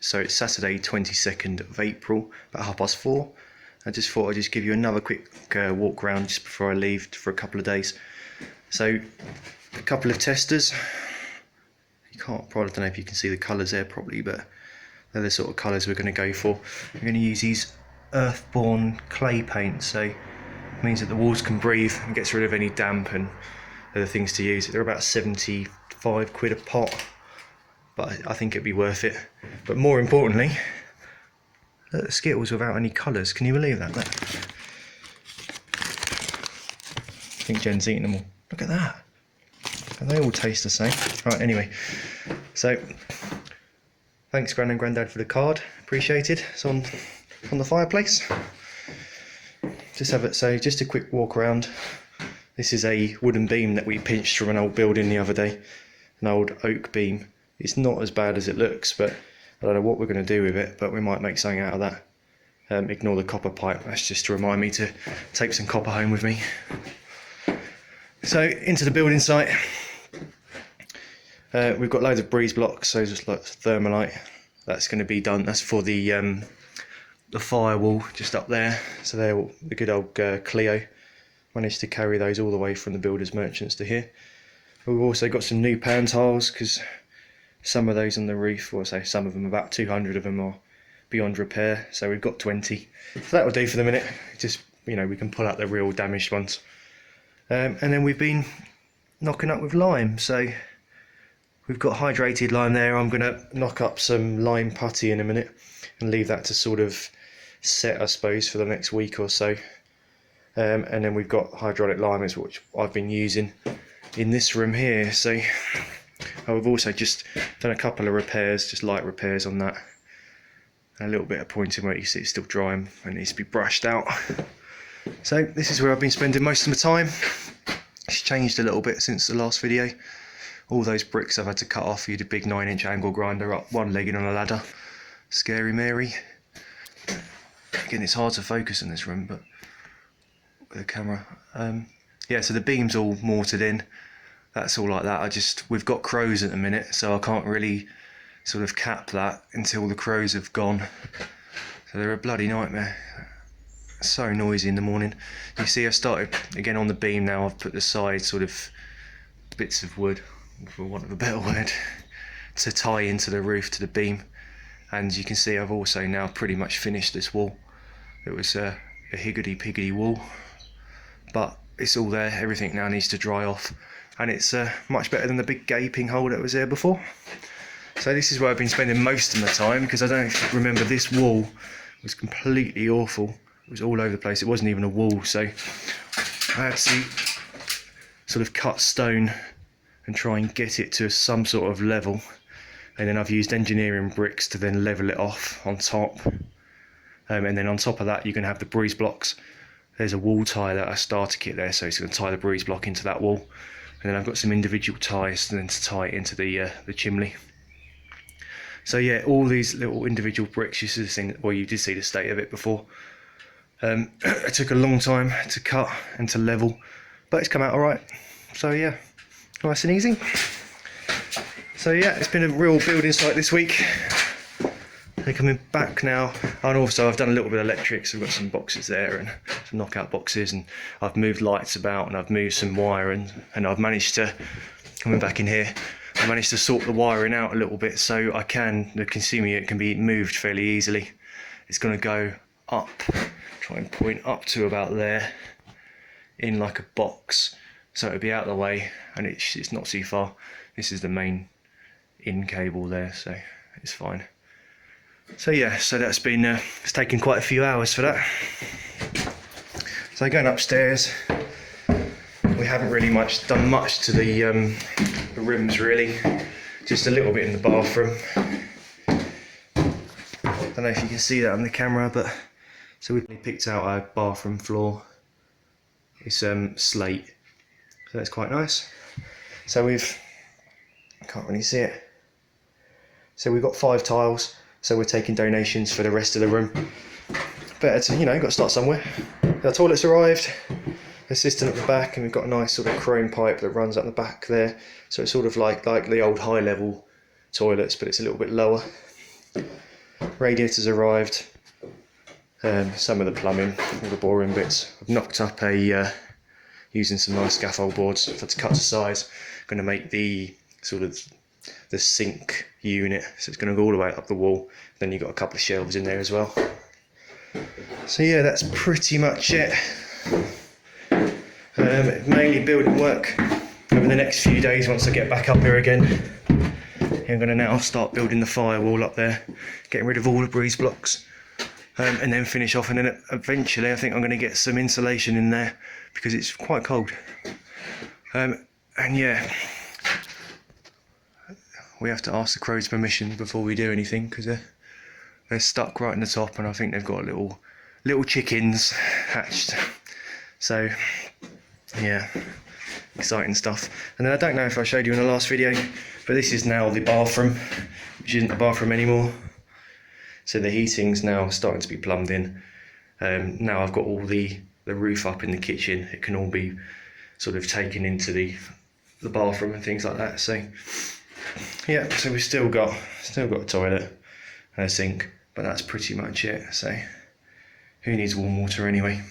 So it's Saturday 22nd of April, about 4:30. I just thought I'd just give you another quick walk around just before I leave for a couple of days. So a couple of testers. You can't, probably, I don't know if you can see the colours there probably, but they're the sort of colours we're going to go for. We're going to use these earthborn clay paints, so it means that the walls can breathe and gets rid of any damp and other things to use. They're about 75 quid a pot, but I think it'd be worth it. But more importantly, look at the Skittles without any colours. Can you believe that? Look. I think Jen's eating them all. Look at that. And they all taste the same. Right, anyway. So, thanks Gran and Grandad for the card. Appreciated. It's on the fireplace. Just have it. So, just a quick walk around. This is a wooden beam that we pinched from an old building the other day. An old oak beam. It's not as bad as it looks, but I don't know what we're going to do with it, but we might make something out of that. Ignore the copper pipe. That's just to remind me to take some copper home with me. So into the building site. We've got loads of breeze blocks, so just like thermalite. That's going to be done. That's for the firewall just up there. So they're all the good old Clio. Managed to carry those all the way from the builders merchants to here. We've also got some new pan tiles because some of those on the roof, or say some of them, about 200 of them are beyond repair. So we've got 20. So that will do for the minute. Just, you know, we can pull out the real damaged ones. And then we've been knocking up with lime. So we've got hydrated lime there. I'm going to knock up some lime putty in a minute and leave that to sort of set, I suppose, for the next week or so. And then we've got hydraulic limers, which I've been using in this room here. So I've also just done a couple of repairs, just light repairs on that. A little bit of pointing where you see it's still dry and needs to be brushed out. So this is where I've been spending most of my time. It's changed a little bit since the last video. All those bricks I've had to cut off. You did a big 9-inch angle grinder up, one-legged on a ladder. Scary Mary. Again, it's hard to focus in this room, but with the camera. Yeah, so the beam's all mortared in. That's all like that. We've got crows at the minute, so I can't really sort of cap that until the crows have gone. So they're a bloody nightmare. So noisy in the morning. You see, I started again on the beam now. I've put the side sort of bits of wood, for want of a better word, to tie into the roof to the beam. And you can see I've also now pretty much finished this wall. It was a higgledy-piggledy wall, but it's all there. Everything now needs to dry off, and it's much better than the big gaping hole that was there before. So this is where I've been spending most of my time, because I don't remember, this wall was completely awful. It was all over the place. It wasn't even a wall, so I had to sort of cut stone and try and get it to some sort of level, and then I've used engineering bricks to then level it off on top. And then on top of that, you can have the breeze blocks. There's a wall tie, that a starter kit there, so it's going to tie the breeze block into that wall. And then I've got some individual ties and then to tie it into the chimney. So yeah, all these little individual bricks, you should have seen, well, you did see the state of it before. It took a long time to cut and to level, but it's come out all right. So yeah, nice and easy. So yeah, it's been a real building site this week. They're coming back now, and also I've done a little bit of electrics. I've got some boxes there and some knockout boxes, and I've moved lights about, and I've moved some wiring, and I've managed to, coming back in here, I managed to sort the wiring out a little bit, so the consumer unit can be moved fairly easily. It's going to go up, try and point up to about there, in like a box, so it'll be out of the way, and it's not too far. This is the main in cable there, so it's fine. So yeah, so that's been, it's taken quite a few hours for that. So going upstairs, we haven't really done much to the rooms really, just a little bit in the bathroom. Don't know if you can see that on the camera, but so we picked out our bathroom floor. It's slate, so that's quite nice. So I can't really see it. So we've got 5 tiles. So we're taking donations for the rest of the room. Better to, you know, got to start somewhere. The toilet's arrived, the cistern at the back, and we've got a nice sort of chrome pipe that runs up the back there. So it's sort of like the old high level toilets, but it's a little bit lower. Radiators arrived. Some of the plumbing, all the boring bits. I've knocked up using some nice scaffold boards to cut to size. Going to make the sort of the sink unit, so it's going to go all the way up the wall. Then you've got a couple of shelves in there as well. So yeah, that's pretty much it. Mainly building work over the next few days once I get back up here again. I'm going to now start building the firewall up there, getting rid of all the breeze blocks. And then finish off, and then eventually I think I'm going to get some insulation in there because it's quite cold. And yeah, we have to ask the crows permission before we do anything because they're stuck right in the top, and I think they've got little chickens hatched. So yeah, exciting stuff. And then I don't know if I showed you in the last video, but this is now the bathroom, which isn't a bathroom anymore. So the heating's now starting to be plumbed in. Now I've got all the roof up in the kitchen. It can all be sort of taken into the bathroom and things like that. So yeah, so we've still got a toilet and a sink, but that's pretty much it. So who needs warm water anyway?